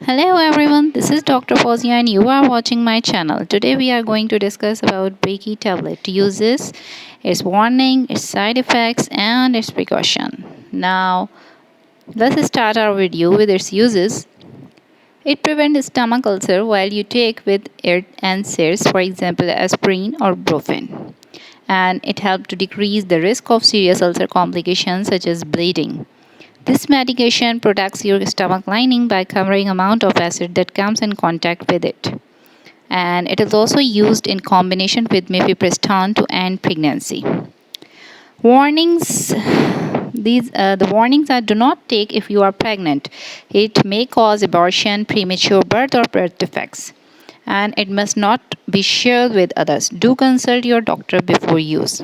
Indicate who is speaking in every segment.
Speaker 1: Hello everyone, this is Dr. Fozia and you are watching my channel. Today we are going to discuss about Breeky tablet uses, its warning, its side effects and its precaution. Now let's start our video with its uses. It prevents stomach ulcer while you take with it NSAIDs, for example aspirin or brufen. And it helps to decrease the risk of serious ulcer complications such as bleeding. This medication protects your stomach lining by covering amount of acid that comes in contact with it. And it is also used in combination with mifepristone to end pregnancy. Warnings. The warnings are: do not take if you are pregnant. It may cause abortion, premature birth, or birth defects. And it must not be shared with others. Do consult your doctor before use.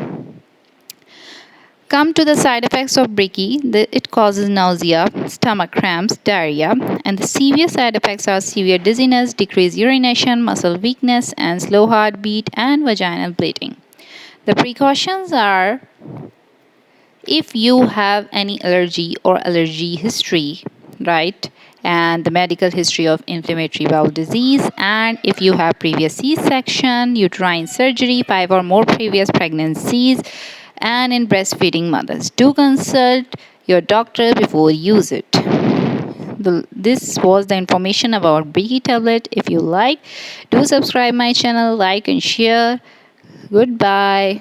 Speaker 1: Come to the side effects of Breeky. It causes nausea, stomach cramps, diarrhea, and the severe side effects are severe dizziness, decreased urination, muscle weakness, and slow heartbeat and vaginal bleeding. The precautions are: if you have any allergy or allergy history, right? And the medical history of inflammatory bowel disease, and if you have previous C-section, uterine surgery, 5 or more previous pregnancies, and in breastfeeding mothers. Do consult your doctor before use it. This was the information about Breeky tablet. If you like, do subscribe my channel, like and share. Goodbye.